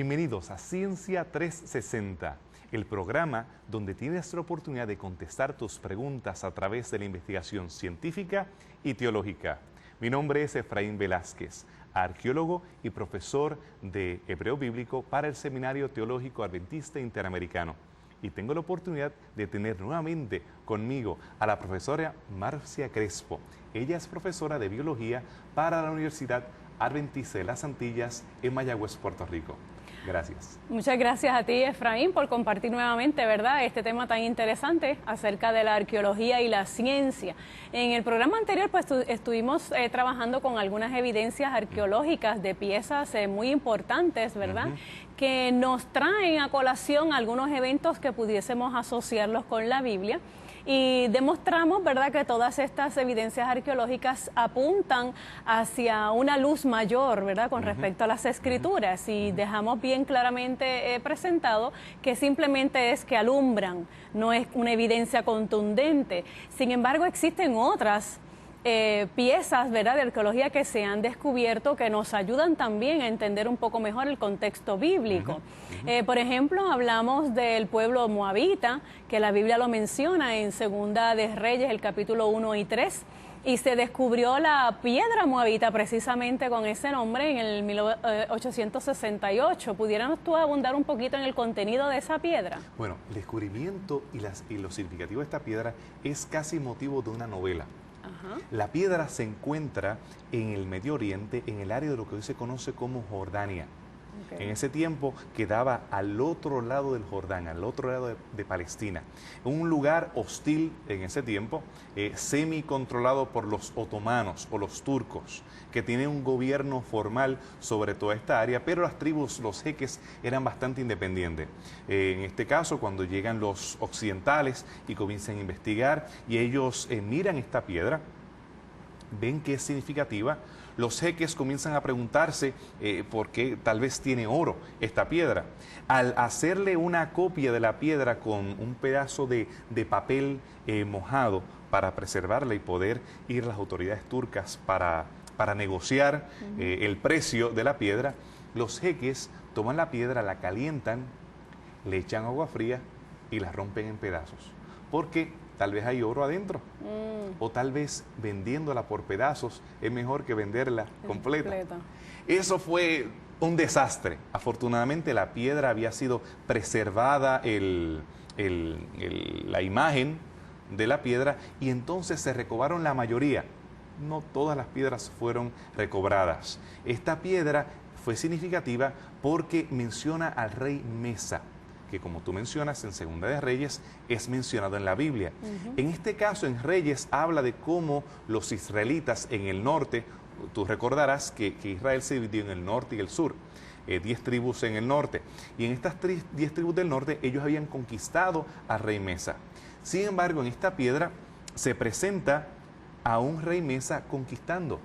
Bienvenidos a Ciencia 360, el programa donde tienes la oportunidad de contestar tus preguntas a través de la investigación científica y teológica. Mi nombre es Efraín Velázquez, arqueólogo y profesor de hebreo bíblico para el Seminario Teológico Adventista Interamericano. Y tengo la oportunidad de tener nuevamente conmigo a la profesora Marcia Crespo. Ella es profesora de biología para la Universidad Adventista de las Antillas en Mayagüez, Puerto Rico. Gracias. Muchas gracias a ti, Efraín, por compartir nuevamente, ¿verdad?, este tema tan interesante acerca de la arqueología y la ciencia. En el programa anterior, pues, estuvimos trabajando con algunas evidencias arqueológicas de piezas muy importantes, ¿verdad?, que nos traen a colación algunos eventos que pudiésemos asociarlos con la Biblia. Y demostramos, ¿verdad?, que todas estas evidencias arqueológicas apuntan hacia una luz mayor, ¿verdad?, con respecto a las escrituras, y dejamos bien claramente presentado que simplemente es que alumbran, no es una evidencia contundente. Sin embargo, existen otras piezas, ¿verdad?, de arqueología que se han descubierto que nos ayudan también a entender un poco mejor el contexto bíblico. Por ejemplo, hablamos del pueblo moabita, que la Biblia lo menciona en Segunda de Reyes, el capítulo 1 y 3, y se descubrió la piedra moabita precisamente con ese nombre en el 1868. ¿Pudieras tú abundar un poquito en el contenido de esa piedra? Bueno, el descubrimiento y lo significativo de esta piedra es casi motivo de una novela. La piedra se encuentra en el Medio Oriente, en el área de lo que hoy se conoce como Jordania. En ese tiempo quedaba al otro lado del Jordán, al otro lado de Palestina. Un lugar hostil en ese tiempo, semi-controlado por los otomanos o los turcos, que tienen un gobierno formal sobre toda esta área, pero las tribus, los jeques, eran bastante independientes. En este caso, cuando llegan los occidentales y comienzan a investigar, y ellos miran esta piedra, ven que es significativa. Los jeques comienzan a preguntarse por qué tal vez tiene oro esta piedra. Al hacerle una copia de la piedra con un pedazo de papel mojado para preservarla y poder ir a las autoridades turcas para negociar el precio de la piedra, los jeques toman la piedra, la calientan, le echan agua fría y la rompen en pedazos. Porque tal vez hay oro adentro, o tal vez vendiéndola por pedazos es mejor que venderla completa. Eso fue un desastre. Afortunadamente la piedra había sido preservada, la imagen de la piedra, y entonces se recobraron la mayoría. No todas las piedras fueron recobradas. Esta piedra fue significativa porque menciona al rey Mesa, que, como tú mencionas, en Segunda de Reyes es mencionado en la Biblia. En este caso, en Reyes, habla de cómo los israelitas en el norte, tú recordarás que Israel se dividió en el norte y el sur, 10 tribus en el norte, y en estas 10 tribus del norte ellos habían conquistado al rey Mesa. Sin embargo, en esta piedra se presenta a un rey Mesa conquistando.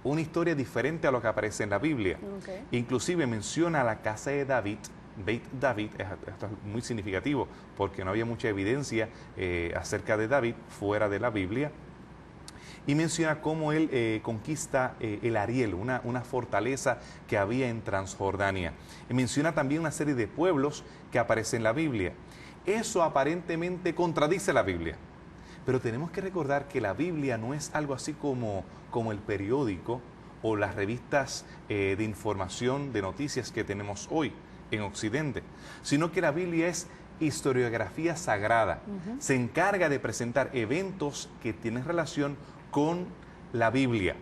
Una historia diferente a lo que aparece en la Biblia. Inclusive menciona a la casa de David, Beit David. Esto es muy significativo porque no había mucha evidencia acerca de David fuera de la Biblia, y menciona cómo él conquista el Ariel, una fortaleza que había en Transjordania, y menciona también una serie de pueblos que aparecen en la Biblia. Eso aparentemente contradice la Biblia, pero tenemos que recordar que la Biblia no es algo así como el periódico o las revistas de información, de noticias que tenemos hoy en Occidente, sino que la Biblia es historiografía sagrada. Se encarga de presentar eventos que tienen relación con la Biblia.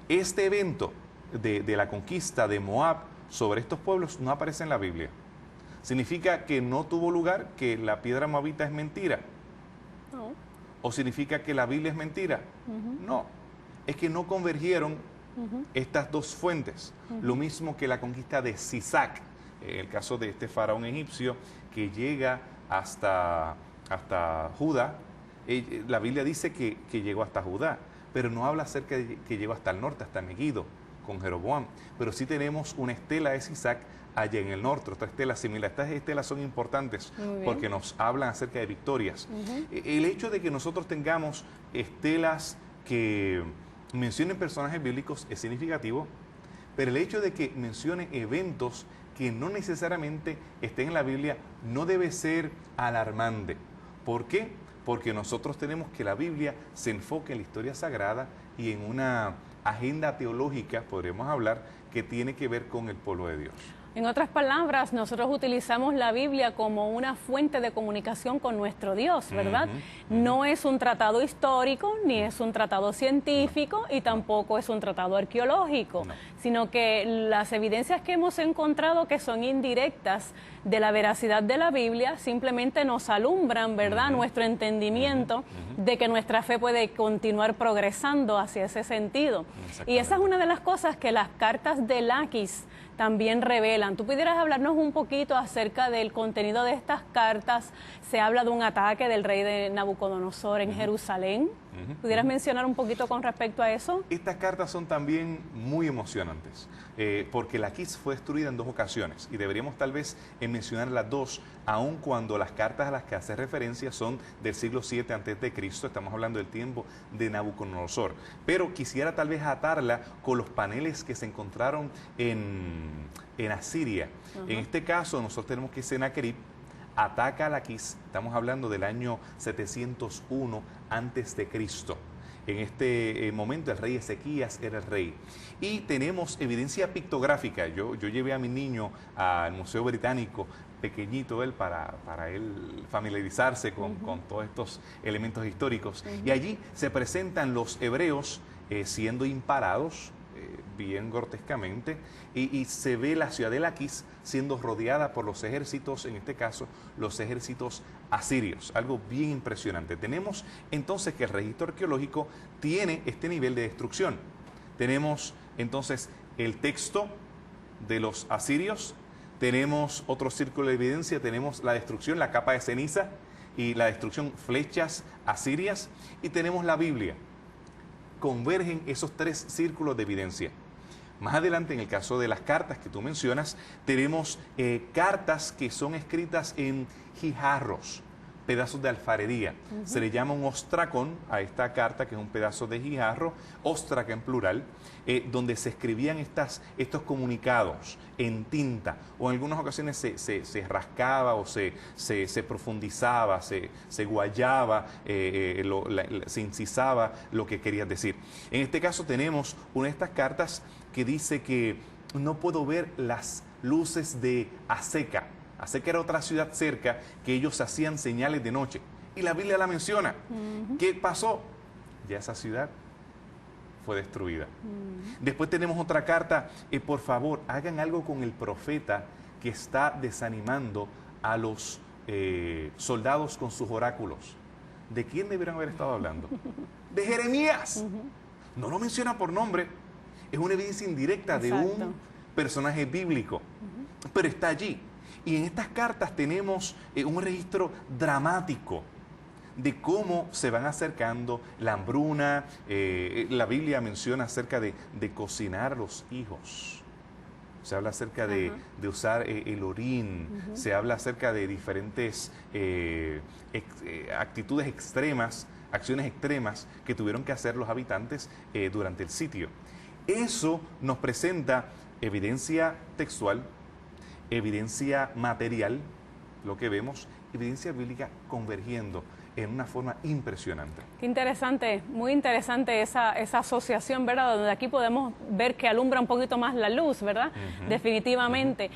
Este evento de la conquista de Moab sobre estos pueblos no aparece en la Biblia. ¿Significa que no tuvo lugar, que la piedra moabita es mentira? No. ¿O significa que la Biblia es mentira? No. Es que no convergieron estas dos fuentes. Lo mismo que la conquista de Sisac, el caso de este faraón egipcio que llega hasta Judá. La Biblia dice que llegó hasta Judá, pero no habla acerca de que llegó hasta el norte, hasta Megido, con Jeroboam. Pero sí tenemos una estela de Sisac allá en el norte, otra estela similar. Estas estelas son importantes porque nos hablan acerca de victorias. El hecho de que nosotros tengamos estelas que mencionen personajes bíblicos es significativo, pero el hecho de que mencione eventos que no necesariamente estén en la Biblia no debe ser alarmante. ¿Por qué? Porque nosotros tenemos que la Biblia se enfoque en la historia sagrada y en una agenda teológica, podríamos hablar, que tiene que ver con el pueblo de Dios. En otras palabras, nosotros utilizamos la Biblia como una fuente de comunicación con nuestro Dios, ¿verdad? No es un tratado histórico, ni es un tratado científico, y tampoco es un tratado arqueológico, sino que las evidencias que hemos encontrado que son indirectas de la veracidad de la Biblia simplemente nos alumbran, ¿verdad?, nuestro entendimiento de que nuestra fe puede continuar progresando hacia ese sentido. Y esa es una de las cosas que las cartas de Laquis también revelan. ¿Tú pudieras hablarnos un poquito acerca del contenido de estas cartas? Se habla de un ataque del rey de Nabucodonosor en Jerusalén. ¿Pudieras mencionar un poquito con respecto a eso? Estas cartas son también muy emocionantes, porque Laquis fue destruida en 2 ocasiones, y deberíamos tal vez mencionar las 2, aun cuando las cartas a las que hace referencia son del siglo 7 a.C., estamos hablando del tiempo de Nabucodonosor. Pero quisiera tal vez atarla con los paneles que se encontraron en Asiria. En este caso, nosotros tenemos que Sennacherib ataca a Laquis, estamos hablando del año 701 a.C. En este momento el rey Ezequías era el rey. Y tenemos evidencia pictográfica. Yo llevé a mi niño al Museo Británico, pequeñito él, para él familiarizarse con todos estos elementos históricos. Y allí se presentan los hebreos siendo imparados, bien grotescamente, y se ve la ciudad de Laquis siendo rodeada por los ejércitos, en este caso los ejércitos asirios, algo bien impresionante. Tenemos entonces que el registro arqueológico tiene este nivel de destrucción. Tenemos entonces el texto de los asirios, tenemos otro círculo de evidencia, tenemos la destrucción, la capa de ceniza y la destrucción, flechas asirias, y tenemos la Biblia. Convergen esos 3 círculos de evidencia. Más adelante, en el caso de las cartas que tú mencionas, tenemos cartas que son escritas en guijarros, pedazos de alfarería. Se le llama un ostracón a esta carta, que es un pedazo de guijarro, ostraca en plural, donde se escribían estos comunicados en tinta, o en algunas ocasiones se rascaba o se profundizaba, se guayaba, se incisaba lo que querías decir. En este caso tenemos una de estas cartas que dice que no puedo ver las luces de Azeca. Azeca era otra ciudad cerca que ellos hacían señales de noche. Y la Biblia la menciona. ¿Qué pasó? Ya esa ciudad fue destruida. Después tenemos otra carta. Por favor, hagan algo con el profeta que está desanimando a los soldados con sus oráculos. ¿De quién debieron haber estado hablando? De Jeremías. No lo menciona por nombre. Es una evidencia indirecta de un personaje bíblico. Pero está allí. Y en estas cartas tenemos un registro dramático de cómo se van acercando la hambruna. La Biblia menciona acerca de cocinar a los hijos. Se habla acerca de usar el orín. Se habla acerca de diferentes actitudes extremas, acciones extremas que tuvieron que hacer los habitantes durante el sitio. Eso nos presenta evidencia textual, evidencia material, lo que vemos, evidencia bíblica convergiendo en una forma impresionante. Qué interesante, muy interesante esa asociación, ¿verdad? Donde aquí podemos ver que alumbra un poquito más la luz, ¿verdad? Definitivamente.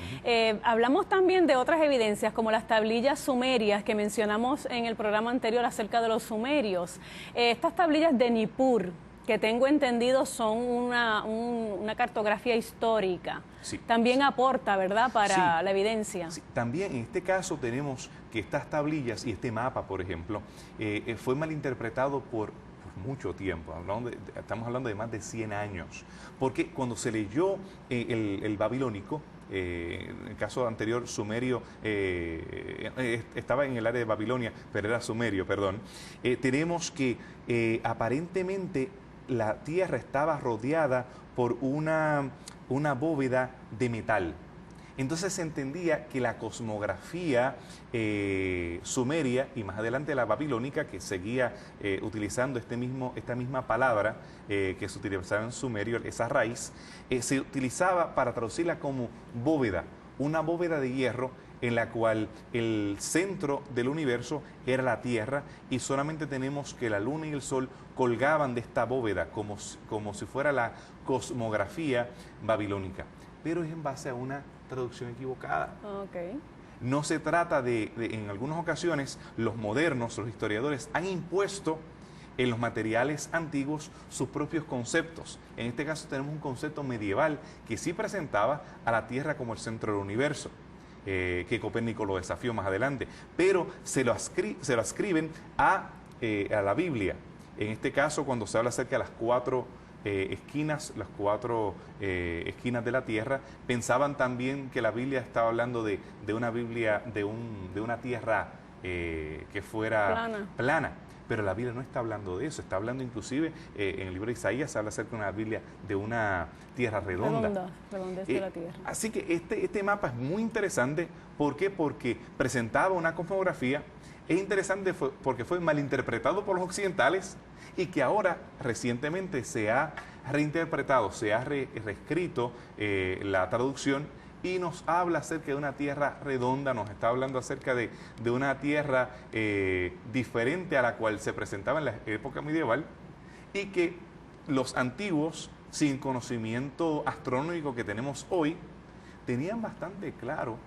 Hablamos también de otras evidencias, como las tablillas sumerias que mencionamos en el programa anterior acerca de los sumerios. Estas tablillas de Nippur, que tengo entendido son una cartografía histórica. Sí. También aporta, ¿verdad?, para la evidencia. Sí. También en este caso tenemos que estas tablillas y este mapa, por ejemplo, fue malinterpretado por mucho tiempo. Estamos hablando de más de 100 años. Porque cuando se leyó el babilónico, en el caso anterior, sumerio, estaba en el área de Babilonia, pero era sumerio, perdón. Tenemos que aparentemente la tierra estaba rodeada por una bóveda de metal. Entonces se entendía que la cosmografía sumeria y más adelante la babilónica, que seguía utilizando esta misma palabra que se utilizaba en sumerio, esa raíz, se utilizaba para traducirla como bóveda una bóveda de hierro en la cual el centro del universo era la Tierra y solamente tenemos que la Luna y el Sol colgaban de esta bóveda como si fuera la cosmografía babilónica. Pero es en base a una traducción equivocada. Okay. No se trata en algunas ocasiones, los modernos, los historiadores, han impuesto en los materiales antiguos sus propios conceptos. En este caso tenemos un concepto medieval que sí presentaba a la Tierra como el centro del universo, que Copérnico lo desafió más adelante, pero se lo ascriben a la Biblia. En este caso, cuando se habla acerca de las cuatro esquinas de la Tierra, pensaban también que la Biblia estaba hablando de una Biblia, de una Tierra que fuera plana. Pero la Biblia no está hablando de eso, está hablando inclusive, en el libro de Isaías se habla acerca de una Biblia de una tierra redonda. Redondez de la tierra. Así que este mapa es muy interesante. ¿Por qué? Porque presentaba una cosmografía. Es interesante porque fue malinterpretado por los occidentales y que ahora recientemente se ha reinterpretado, se ha reescrito la traducción y nos habla acerca de una tierra redonda, nos está hablando acerca de una tierra diferente a la cual se presentaba en la época medieval y que los antiguos, sin conocimiento astronómico que tenemos hoy, tenían bastante claro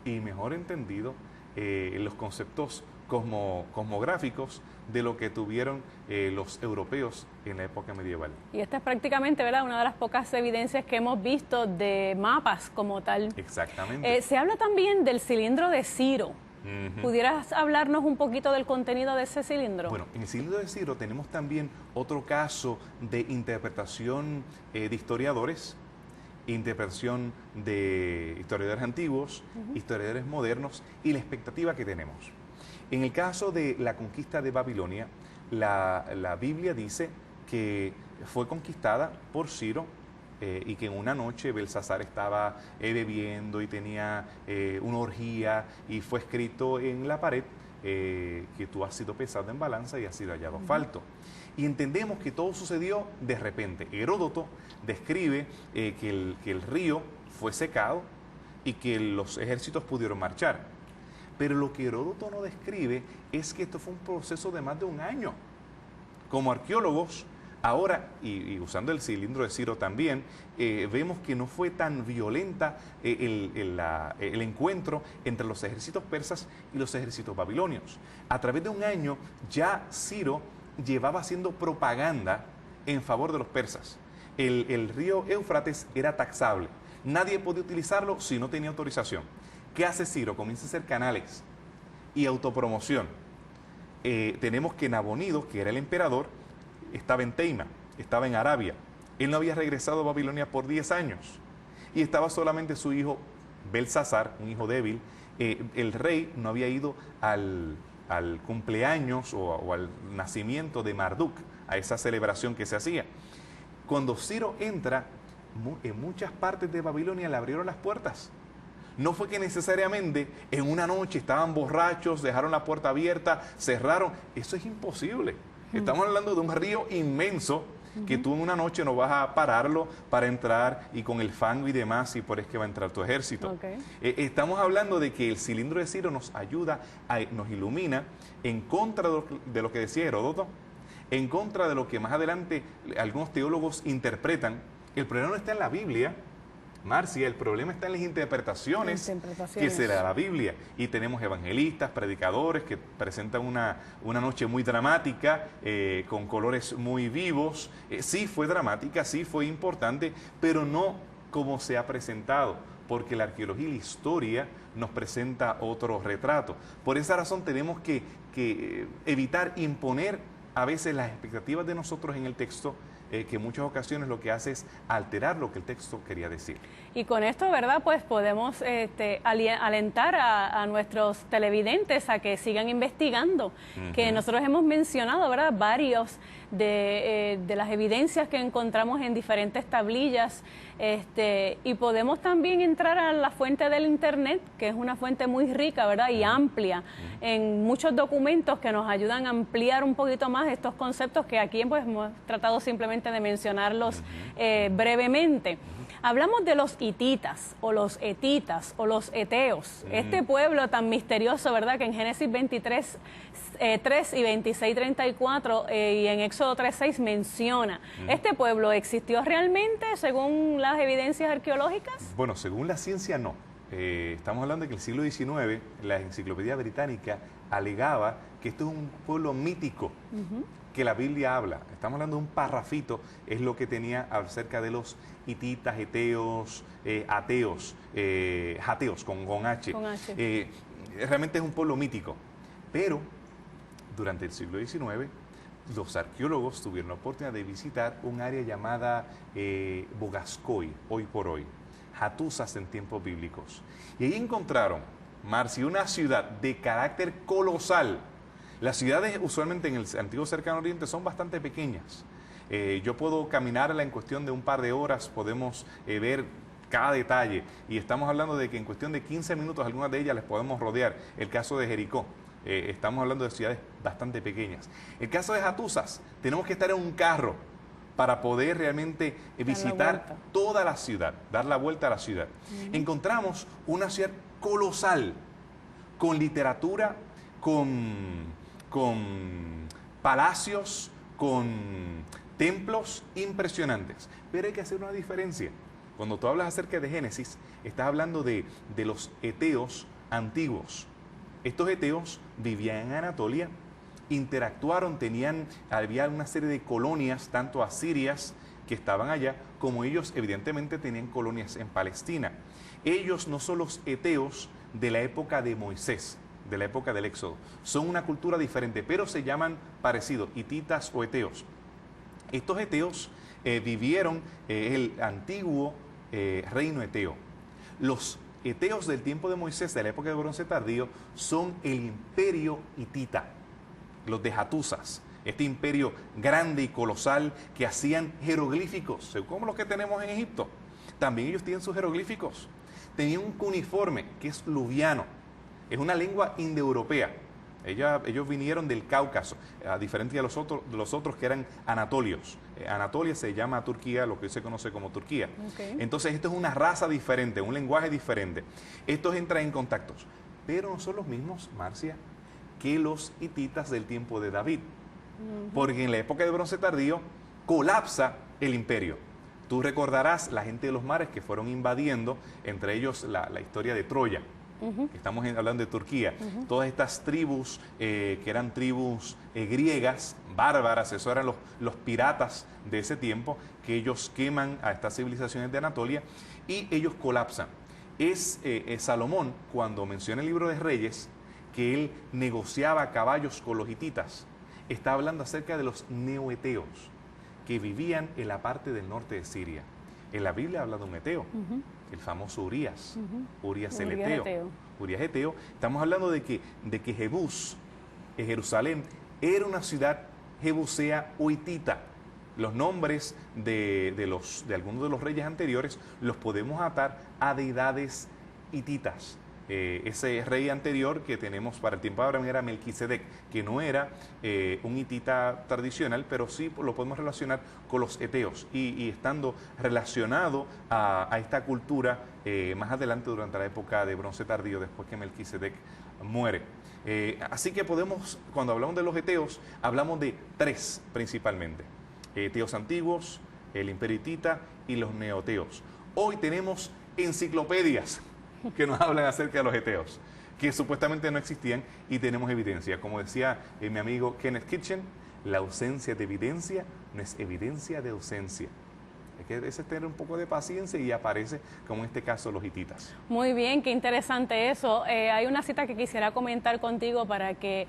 y mejor entendido los conceptos cosmográficos de lo que tuvieron los europeos en la época medieval. Y esta es prácticamente, ¿verdad?, una de las pocas evidencias que hemos visto de mapas como tal. Exactamente. Se habla también del cilindro de Ciro. ¿Pudieras hablarnos un poquito del contenido de ese cilindro? Bueno, en el cilindro de Ciro tenemos también otro caso de interpretación de historiadores, interpretación de historiadores antiguos, historiadores modernos y la expectativa que tenemos. En el caso de la conquista de Babilonia, la Biblia dice que fue conquistada por Ciro y que en una noche Belsasar estaba bebiendo y tenía una orgía y fue escrito en la pared que tú has sido pesado en balanza y has sido hallado falto. Y entendemos que todo sucedió de repente. Heródoto describe que el río fue secado y que los ejércitos pudieron marchar. Pero lo que Heródoto no describe es que esto fue un proceso de más de un año. Como arqueólogos, ahora, y usando el cilindro de Ciro también, vemos que no fue tan violenta el encuentro entre los ejércitos persas y los ejércitos babilonios. A través de un año ya Ciro llevaba haciendo propaganda en favor de los persas. El río Éufrates era taxable. Nadie podía utilizarlo si no tenía autorización. ¿Qué hace Ciro? Comienza a hacer canales y autopromoción. Tenemos que Nabonido, que era el emperador, estaba en Teima, estaba en Arabia. Él no había regresado a Babilonia por 10 años y estaba solamente su hijo Belsasar, un hijo débil. El rey no había ido al cumpleaños o al nacimiento de Marduk, a esa celebración que se hacía. Cuando Ciro entra, en muchas partes de Babilonia le abrieron las puertas. No fue que necesariamente en una noche estaban borrachos, dejaron la puerta abierta, cerraron. Eso es imposible. Estamos hablando de un río inmenso que tú en una noche no vas a pararlo para entrar y con el fango y demás, y por es que va a entrar tu ejército. Estamos hablando de que el cilindro de Ciro nos ayuda, nos ilumina en contra de lo que decía Heródoto, en contra de lo que más adelante algunos teólogos interpretan. El problema no está en la Biblia, Marcia, el problema está en las interpretaciones que se le da a la Biblia. Y tenemos evangelistas, predicadores que presentan una noche muy dramática, con colores muy vivos. Sí fue dramática, sí fue importante, pero no como se ha presentado, porque la arqueología y la historia nos presenta otro retrato. Por esa razón tenemos que evitar imponer a veces las expectativas de nosotros en el texto, que en muchas ocasiones lo que hace es alterar lo que el texto quería decir. Y con esto, ¿verdad?, pues podemos alentar a nuestros televidentes a que sigan investigando, que nosotros hemos mencionado, ¿verdad?, varios de las evidencias que encontramos en diferentes tablillas, y podemos también entrar a la fuente del Internet, que es una fuente muy rica, ¿verdad?, y amplia, en muchos documentos que nos ayudan a ampliar un poquito más estos conceptos que aquí pues hemos tratado simplemente solamente de mencionarlos brevemente. Hablamos de los hititas o los etitas o los eteos, este pueblo tan misterioso, ¿verdad?, que en Génesis 23, 3 y 26, 34 y en Éxodo 3:6 menciona. ¿Este pueblo existió realmente según las evidencias arqueológicas? Bueno, según la ciencia no. Estamos hablando de que en el siglo XIX la Enciclopedia Británica alegaba que esto es un pueblo mítico, que la Biblia habla. Estamos hablando de un parrafito, es lo que tenía acerca de los hititas, eteos, ateos, jateos con H. Con H. Realmente es un pueblo mítico, pero durante el siglo XIX los arqueólogos tuvieron la oportunidad de visitar un área llamada Bogascoy, hoy por hoy, Hattusas en tiempos bíblicos. Y ahí encontraron, Marci, una ciudad de carácter colosal. Las ciudades usualmente en el antiguo Cercano Oriente son bastante pequeñas. Yo puedo caminarla en cuestión de un par de horas, podemos ver cada detalle. Y estamos hablando de que en cuestión de 15 minutos algunas de ellas les podemos rodear. El caso de Jericó. Estamos hablando de ciudades bastante pequeñas. El caso de Hattusas, tenemos que estar en un carro para poder realmente visitar toda la ciudad, dar la vuelta a la ciudad. Encontramos una ciudad colosal, con literatura, con palacios, con templos impresionantes. Pero hay que hacer una diferencia. Cuando tú hablas acerca de Génesis, estás hablando de los eteos antiguos. Estos eteos vivían en Anatolia, interactuaron, había una serie de colonias, tanto asirias que estaban allá, como ellos evidentemente tenían colonias en Palestina. Ellos no son los eteos de la época de Moisés, de la época del Éxodo. Son una cultura diferente, pero se llaman parecidos, hititas o eteos. Estos eteos vivieron el antiguo reino eteo. Los eteos del tiempo de Moisés, de la época de bronce tardío, son el imperio hitita, los de Hattusas, este imperio grande y colosal que hacían jeroglíficos, como los que tenemos en Egipto. También ellos tienen sus jeroglíficos. Tenían un cuneiforme que es luviano, es una lengua indoeuropea. Ellos vinieron del Cáucaso, a diferencia de los otros que eran anatolios. Anatolia se llama Turquía, lo que se conoce como Turquía. Entonces esto es una raza diferente, un lenguaje diferente. Estos entran en contactos, pero no son los mismos, Marcia, que los hititas del tiempo de David. Porque en la época de bronce tardío colapsa el imperio. Tú recordarás la gente de los mares que fueron invadiendo, entre ellos la historia de Troya. Estamos hablando de Turquía. Todas estas tribus, que eran tribus griegas, bárbaras, esos eran los piratas de ese tiempo, que ellos queman a estas civilizaciones de Anatolia y ellos colapsan. Es Salomón, cuando menciona el libro de Reyes, que él negociaba caballos con los hititas, está hablando acerca de los neoeteos, que vivían en la parte del norte de Siria. En la Biblia habla de un eteo, el famoso Urías, Urías el eteo. Urías eteo. Estamos hablando de que Jebús, en Jerusalén, era una ciudad jebusea o hitita. Los nombres de algunos de los reyes anteriores los podemos atar a deidades hititas. Ese rey anterior que tenemos para el tiempo de Abraham era Melquisedec, que no era un hitita tradicional, pero sí lo podemos relacionar con los eteos y estando relacionado a esta cultura más adelante durante la época de bronce tardío, después que Melquisedec muere. Así que cuando hablamos de los eteos, hablamos de tres principalmente: eteos antiguos, el imperio hitita y los neoteos. Hoy tenemos enciclopedias que nos hablan acerca de los eteos, que supuestamente no existían, y tenemos evidencia. Como decía mi amigo Kenneth Kitchen, la ausencia de evidencia no es evidencia de ausencia. Hay que tener un poco de paciencia y aparece, como en este caso, los hititas. Muy bien, qué interesante eso. Hay una cita que quisiera comentar contigo para que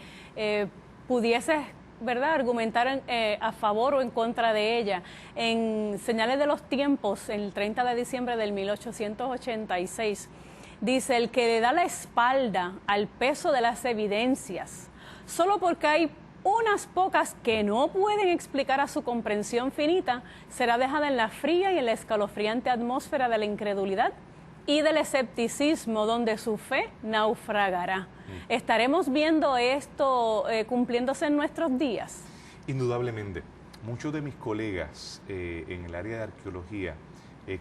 pudieses, ¿verdad?, argumentar a favor o en contra de ella. En Señales de los Tiempos, el 30 de diciembre del 1886, dice: el que le da la espalda al peso de las evidencias, solo porque hay unas pocas que no pueden explicar a su comprensión finita, será dejada en la fría y en la escalofriante atmósfera de la incredulidad y del escepticismo, donde su fe naufragará. ¿Estaremos viendo esto cumpliéndose en nuestros días? Indudablemente. Muchos de mis colegas en el área de arqueología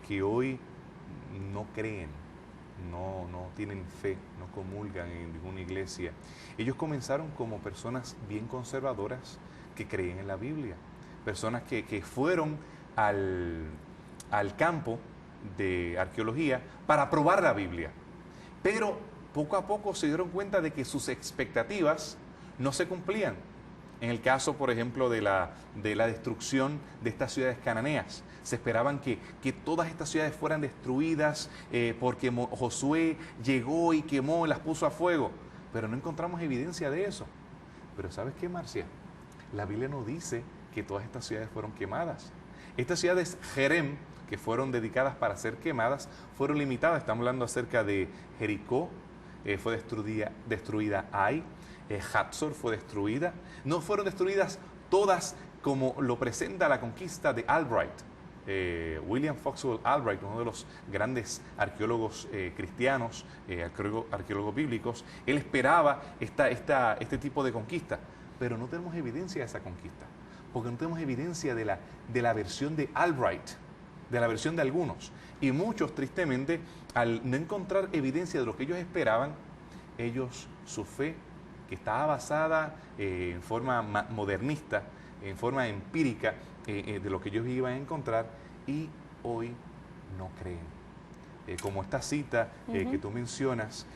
que hoy no creen, no tienen fe, no comulgan en ninguna iglesia, ellos comenzaron como personas bien conservadoras que creen en la Biblia, personas que fueron al campo de arqueología para probar la Biblia, pero poco a poco se dieron cuenta de que sus expectativas no se cumplían. En el caso, por ejemplo, de la destrucción de estas ciudades cananeas, se esperaban que todas estas ciudades fueran destruidas porque Josué llegó y quemó, las puso a fuego, pero no encontramos evidencia de eso. Pero ¿sabes qué, Marcia? La Biblia no dice que todas estas ciudades fueron quemadas. Estas ciudades Jerem, que fueron dedicadas para ser quemadas, fueron limitadas. Estamos hablando acerca de Jericó, fue destruida Ai, Hatzor fue destruida. No fueron destruidas todas como lo presenta la conquista de Albright. William Foxwell Albright, uno de los grandes arqueólogos cristianos, arqueólogos bíblicos, él esperaba este tipo de conquista, pero no tenemos evidencia de esa conquista, porque no tenemos evidencia de la versión de Albright, de la versión de algunos. Y muchos, tristemente, al no encontrar evidencia de lo que ellos esperaban, su fe, que estaba basada en forma modernista, en forma empírica, de lo que ellos iban a encontrar, y hoy no creen. Como esta cita que tú mencionas,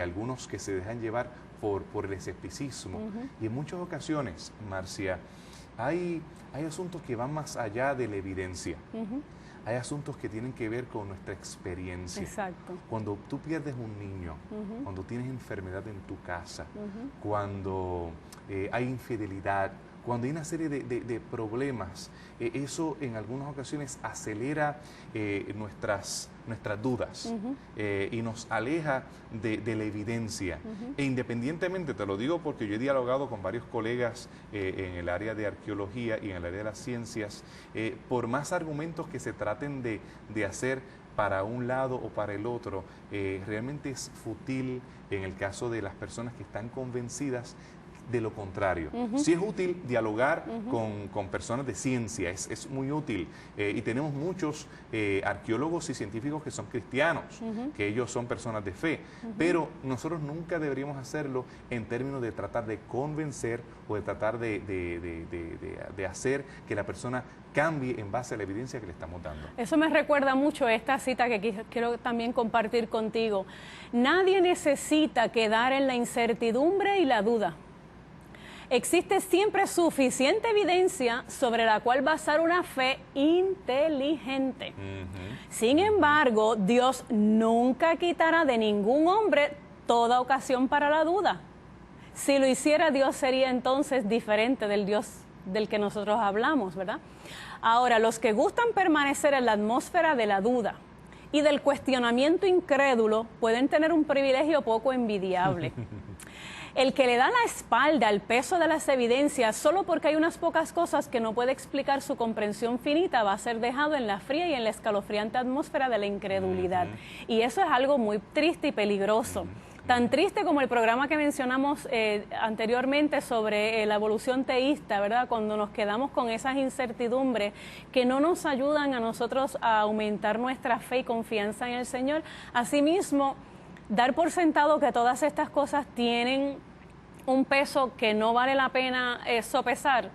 algunos que se dejan llevar por el escepticismo. Y en muchas ocasiones, Marcia, hay asuntos que van más allá de la evidencia. Hay asuntos que tienen que ver con nuestra experiencia. Exacto. Cuando tú pierdes un niño, cuando tienes enfermedad en tu casa, cuando hay infidelidad, cuando hay una serie de problemas, eso en algunas ocasiones acelera nuestras dudas y nos aleja de la evidencia. E independientemente, te lo digo porque yo he dialogado con varios colegas en el área de arqueología y en el área de las ciencias, por más argumentos que se traten de hacer para un lado o para el otro, realmente es fútil en el caso de las personas que están convencidas de lo contrario. Sí es útil dialogar con personas de ciencia, es muy útil. Y tenemos muchos arqueólogos y científicos que son cristianos, que ellos son personas de fe, pero nosotros nunca deberíamos hacerlo en términos de tratar de convencer o de tratar de hacer que la persona cambie en base a la evidencia que le estamos dando. Eso me recuerda mucho esta cita que quiero también compartir contigo. Nadie necesita quedar en la incertidumbre y la duda. Existe siempre suficiente evidencia sobre la cual basar una fe inteligente. Sin embargo, Dios nunca quitará de ningún hombre toda ocasión para la duda. Si lo hiciera, Dios sería entonces diferente del Dios del que nosotros hablamos, ¿verdad? Ahora, los que gustan permanecer en la atmósfera de la duda y del cuestionamiento incrédulo pueden tener un privilegio poco envidiable. El que le da la espalda al peso de las evidencias solo porque hay unas pocas cosas que no puede explicar su comprensión finita va a ser dejado en la fría y en la escalofriante atmósfera de la incredulidad. Y eso es algo muy triste y peligroso. Tan triste como el programa que mencionamos anteriormente sobre la evolución teísta, ¿verdad? Cuando nos quedamos con esas incertidumbres que no nos ayudan a nosotros a aumentar nuestra fe y confianza en el Señor. Asimismo, dar por sentado que todas estas cosas tienen un peso que no vale la pena sopesar,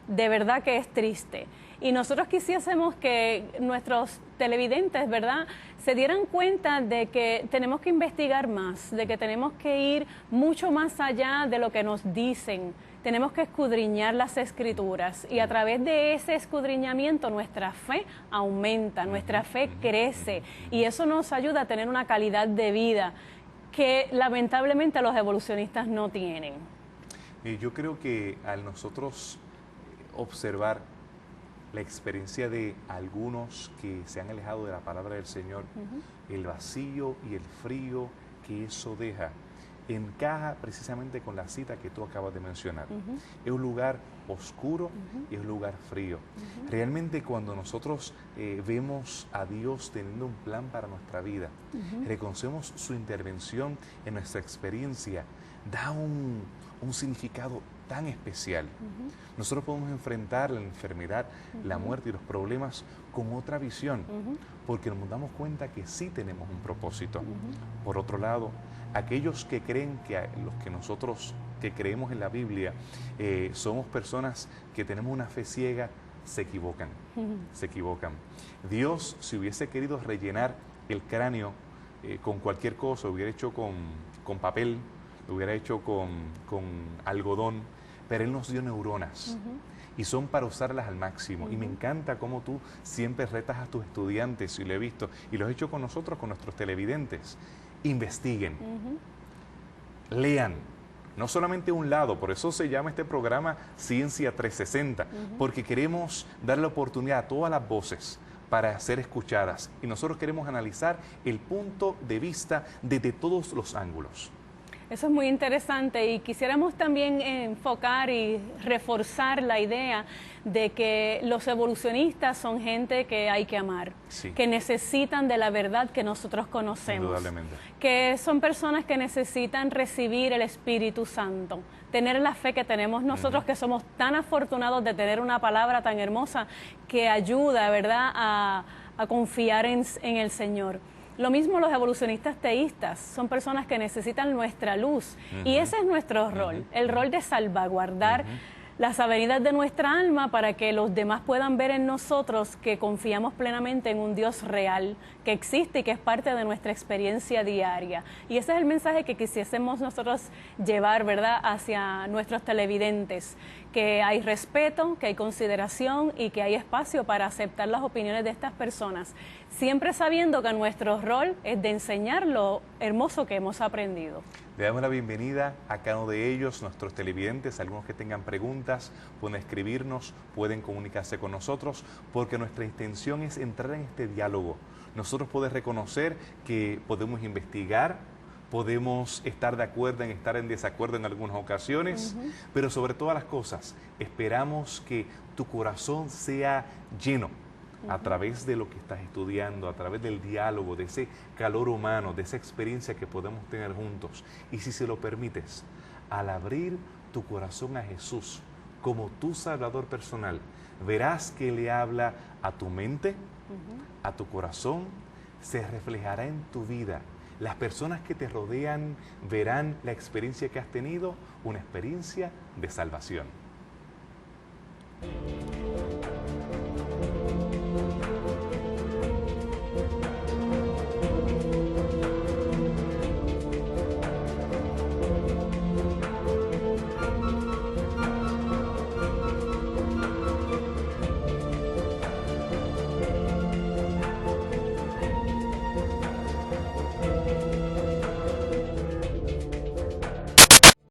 de verdad que es triste. Y nosotros quisiésemos que nuestros televidentes, ¿verdad?, se dieran cuenta de que tenemos que investigar más, de que tenemos que ir mucho más allá de lo que nos dicen. Tenemos que escudriñar las Escrituras y a través de ese escudriñamiento nuestra fe aumenta, nuestra fe crece y eso nos ayuda a tener una calidad de vida que lamentablemente los evolucionistas no tienen. Yo creo que al nosotros observar la experiencia de algunos que se han alejado de la palabra del Señor, el vacío y el frío que eso deja, encaja precisamente con la cita que tú acabas de mencionar. Es un lugar oscuro y es un lugar frío. Realmente cuando nosotros vemos a Dios teniendo un plan para nuestra vida, reconocemos su intervención en nuestra experiencia, da un significado tan especial. Nosotros podemos enfrentar la enfermedad, la muerte y los problemas con otra visión, porque nos damos cuenta que sí tenemos un propósito. Por otro lado, aquellos que creen que los que nosotros que creemos en la Biblia somos personas que tenemos una fe ciega, se equivocan, se equivocan. Dios, si hubiese querido rellenar el cráneo con cualquier cosa, lo hubiera hecho con papel, lo hubiera hecho con algodón, pero Él nos dio neuronas y son para usarlas al máximo. Y me encanta cómo tú siempre retas a tus estudiantes, y lo he visto, y lo has hecho con nosotros, con nuestros televidentes. Investiguen, lean, no solamente un lado, por eso se llama este programa Ciencia 360, porque queremos dar la oportunidad a todas las voces para ser escuchadas, y nosotros queremos analizar el punto de vista desde todos los ángulos. Eso es muy interesante, y quisiéramos también enfocar y reforzar la idea de que los evolucionistas son gente que hay que amar, que necesitan de la verdad que nosotros conocemos, indudablemente, que son personas que necesitan recibir el Espíritu Santo, tener la fe que tenemos nosotros, que somos tan afortunados de tener una palabra tan hermosa que ayuda, ¿verdad?, a confiar en el Señor. Lo mismo los evolucionistas teístas, son personas que necesitan nuestra luz, y ese es nuestro rol, el rol de salvaguardar las avenidas de nuestra alma para que los demás puedan ver en nosotros que confiamos plenamente en un Dios real, que existe y que es parte de nuestra experiencia diaria. Y ese es el mensaje que quisiésemos nosotros llevar, ¿verdad?, hacia nuestros televidentes, que hay respeto, que hay consideración y que hay espacio para aceptar las opiniones de estas personas, siempre sabiendo que nuestro rol es de enseñar lo hermoso que hemos aprendido. Le damos la bienvenida a cada uno de ellos, nuestros televidentes. Algunos que tengan preguntas pueden escribirnos, pueden comunicarse con nosotros, porque nuestra intención es entrar en este diálogo. Nosotros podemos reconocer que podemos investigar, podemos estar de acuerdo en estar en desacuerdo en algunas ocasiones, pero sobre todas las cosas, esperamos que tu corazón sea lleno a través de lo que estás estudiando, a través del diálogo, de ese calor humano, de esa experiencia que podemos tener juntos. Y si se lo permites, al abrir tu corazón a Jesús como tu Salvador personal, verás que le habla a tu mente, a tu corazón, se reflejará en tu vida. Las personas que te rodean verán la experiencia que has tenido, una experiencia de salvación.